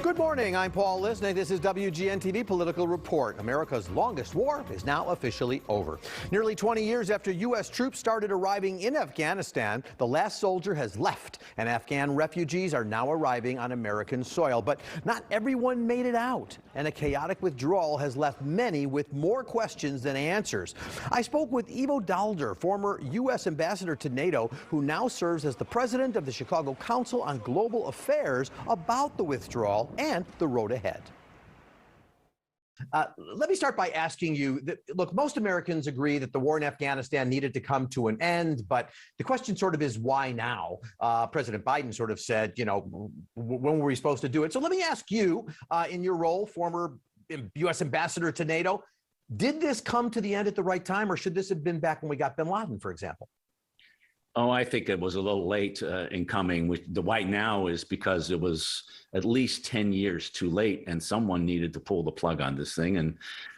Good morning. I'm Paul Lisnick. This is WGN-TV Political Report. America's longest war is now officially over. Nearly 20 years after U.S. troops started arriving in Afghanistan, the last soldier has left, and Afghan refugees are now arriving on American soil. But not everyone made it out, and a chaotic withdrawal has left many with more questions than answers. I spoke with Ivo Daalder, former U.S. ambassador to NATO, who now serves as the president of the Chicago Council on Global Affairs, about the withdrawal and the road ahead. Let me start by asking you, look, most Americans agree that the war in Afghanistan needed to come to an end, but the question sort of is why now? President Biden sort of said, you know, when were we supposed to do it? So let me ask you, in your role, former U.S. ambassador to NATO, did this come to the end at the right time, or should this have been back when we got bin Laden, for example? Oh, I think it was a little late in coming. The why now is because it was at least 10 years too late, and someone needed to pull the plug on this thing. And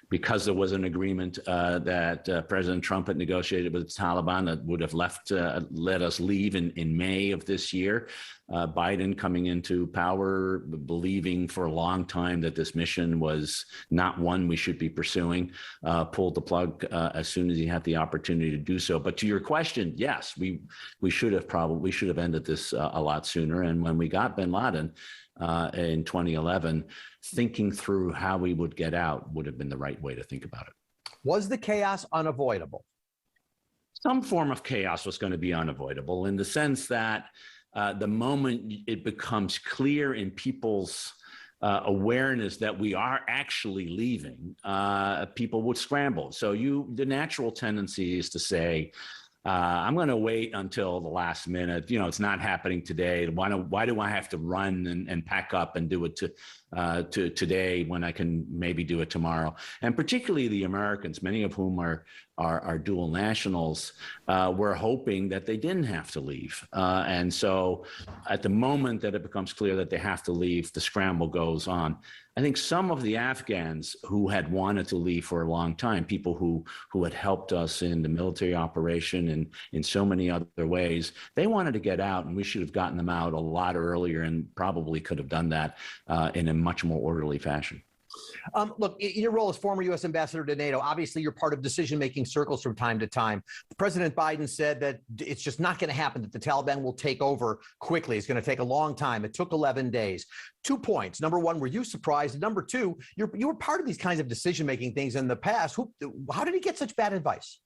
because there was an agreement that President Trump had negotiated with the Taliban that would have let us leave in May of this year, Biden coming into power, believing for a long time that this mission was not one we should be pursuing, pulled the plug as soon as he had the opportunity to do so. But to your question, yes, we should have ended this a lot sooner. And when we got bin Laden in 2011, thinking through how we would get out would have been the right way to think about it. Was the chaos unavoidable? Some form of chaos was going to be unavoidable in the sense that the moment it becomes clear in people's awareness that we are actually leaving, people would scramble. So the natural tendency is to say, I'm going to wait until the last minute. You know, it's not happening today. Why do I have to run and pack up and do it to today when I can maybe do it tomorrow? And particularly the Americans, many of whom are dual nationals, were hoping that they didn't have to leave. And so at the moment that it becomes clear that they have to leave, the scramble goes on. I think some of the Afghans who had wanted to leave for a long time, people who had helped us in the military operation and in so many other ways, they wanted to get out, and we should have gotten them out a lot earlier and probably could have done that in a much more orderly fashion. Look, in your role as former U.S. ambassador to NATO, obviously you're part of decision-making circles from time to time. President Biden said that it's just not going to happen, that the Taliban will take over quickly. It's going to take a long time. It took 11 days. 2 points. Number one, were you surprised? And number two, you were part of these kinds of decision-making things in the past. How did he get such bad advice?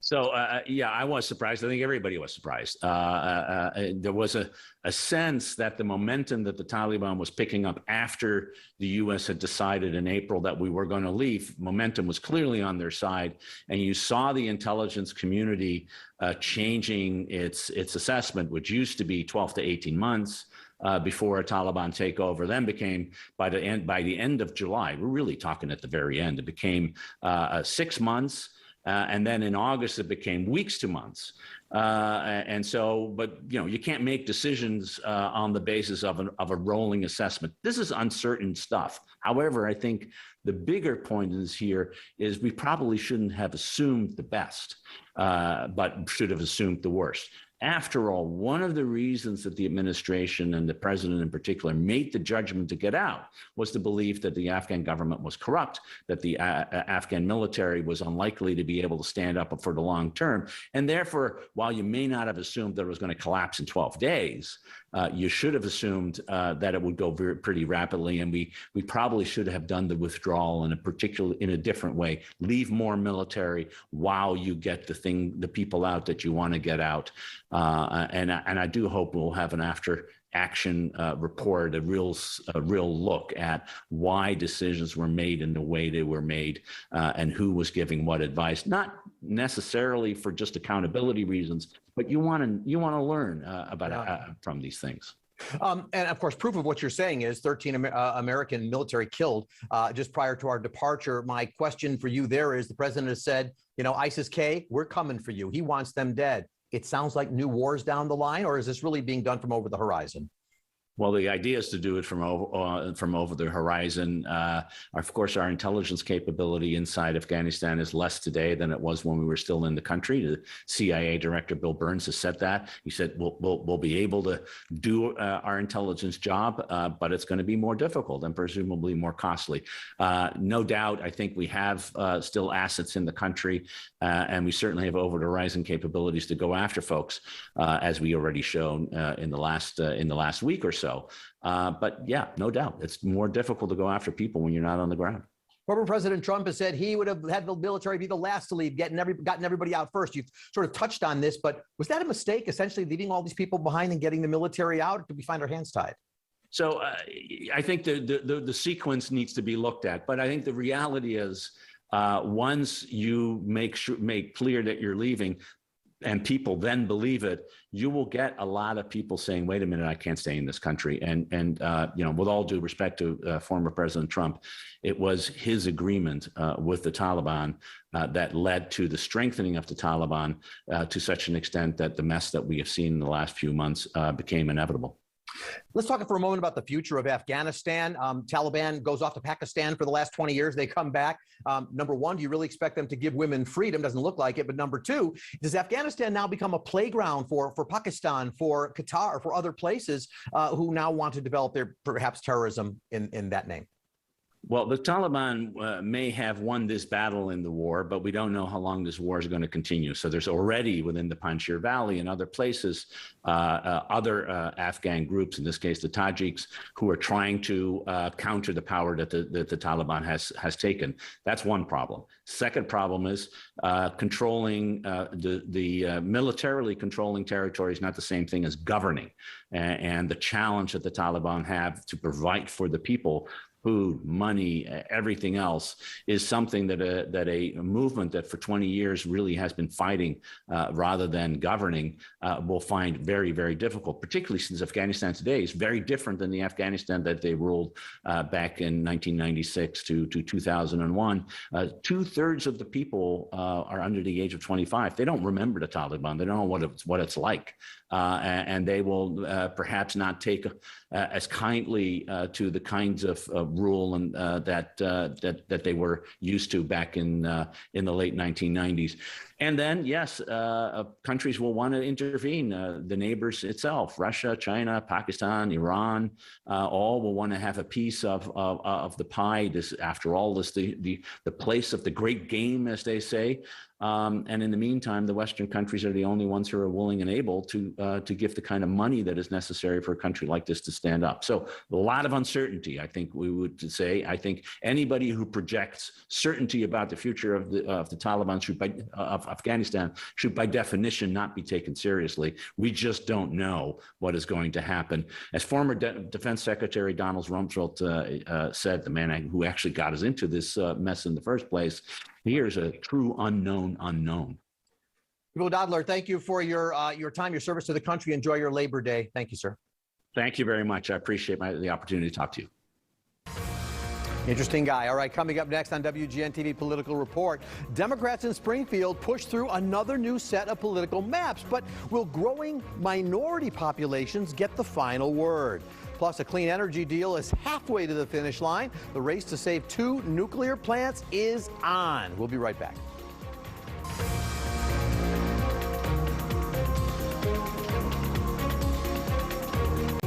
So, yeah, I was surprised. I think everybody was surprised. There was a sense that the momentum that the Taliban was picking up after the U.S. had decided in April that we were going to leave, momentum was clearly on their side. And you saw the intelligence community changing its assessment, which used to be 12 to 18 months. Before a Taliban takeover, then became by the end of July, we're really talking at the very end, it became 6 months. And then in August, it became weeks to months. And so, but, you know, you can't make decisions on the basis of a rolling assessment. This is uncertain stuff. However, I think the bigger point here is we probably shouldn't have assumed the best, but should have assumed the worst. After all, one of the reasons that the administration and the president in particular made the judgment to get out was the belief that the Afghan government was corrupt, that the Afghan military was unlikely to be able to stand up for the long term. And therefore, while you may not have assumed that it was going to collapse in 12 days, you should have assumed that it would go pretty rapidly. And we probably should have done the withdrawal in a different way, leave more military while you get the people out that you want to get out. And I do hope we'll have an after action report, a real look at why decisions were made in the way they were made, and who was giving what advice, not necessarily for just accountability reasons, but you want to learn from these things. And of course, proof of what you're saying is 13 American military killed just prior to our departure. My question for you there is, the president has said, you know, ISIS-K, we're coming for you. He wants them dead. It sounds like new wars down the line, or is this really being done from over the horizon? Well, the idea is to do it from over the horizon. Of course, our intelligence capability inside Afghanistan is less today than it was when we were still in the country. The CIA director, Bill Burns, has said that. He said, we'll be able to do our intelligence job, but it's going to be more difficult and presumably more costly. No doubt, I think we have still assets in the country, and we certainly have over the horizon capabilities to go after folks, as we already shown in the last week or so. But yeah, no doubt, it's more difficult to go after people when you're not on the ground. Former President Trump has said he would have had the military be the last to leave, gotten everybody out first. You've sort of touched on this, but was that a mistake, essentially leaving all these people behind and getting the military out? Or did we find our hands tied? So I think the sequence needs to be looked at, but I think the reality is once you make clear that you're leaving, and people then believe it, you will get a lot of people saying, wait a minute, I can't stay in this country. And with all due respect to former President Trump, it was his agreement with the Taliban that led to the strengthening of the Taliban to such an extent that the mess that we have seen in the last few months became inevitable. Let's talk for a moment about the future of Afghanistan. Taliban goes off to Pakistan for the last 20 years. They come back. Number one, do you really expect them to give women freedom? Doesn't look like it. But number two, does Afghanistan now become a playground for Pakistan, for Qatar, for other places who now want to develop their perhaps terrorism in that name? Well, the Taliban may have won this battle in the war, but we don't know how long this war is going to continue. So there's already within the Panjshir Valley and other places, other Afghan groups, in this case the Tajiks, who are trying to counter the power that the Taliban has taken. That's one problem. Second problem is controlling the militarily controlling territory is not the same thing as governing, and the challenge that the Taliban have to provide for the people, food, money, everything else, is something that a movement that for 20 years really has been fighting rather than governing will find very, very difficult, particularly since Afghanistan today is very different than the Afghanistan that they ruled back in 1996 to 2001. 2/3 of the people are under the age of 25. They don't remember the Taliban. They don't know what it's like. And they will perhaps not take as kindly to the kinds of rule and that they were used to back in the late 1990s. And then, yes, countries will want to intervene. The neighbors itself, Russia, China, Pakistan, Iran, all will want to have a piece of the pie. This, after all, is the place of the great game, as they say. And in the meantime, the Western countries are the only ones who are willing and able to give the kind of money that is necessary for a country like this to stand up. So a lot of uncertainty, I think we would say. I think anybody who projects certainty about the future of the Taliban of Afghanistan should by definition not be taken seriously. We just don't know what is going to happen. As former Defense Secretary Donald Rumsfeld said, the man who actually got us into this mess in the first place, here's a true unknown unknown. Ivo Dodler, thank you for your time, your service to the country. Enjoy your Labor Day. Thank you, sir. Thank you very much. I appreciate the opportunity to talk to you. Interesting guy. All right, coming up next on WGN-TV Political Report, Democrats in Springfield push through another new set of political maps, but will growing minority populations get the final word? Plus, a clean energy deal is halfway to the finish line. The race to save 2 nuclear plants is on. We'll be right back.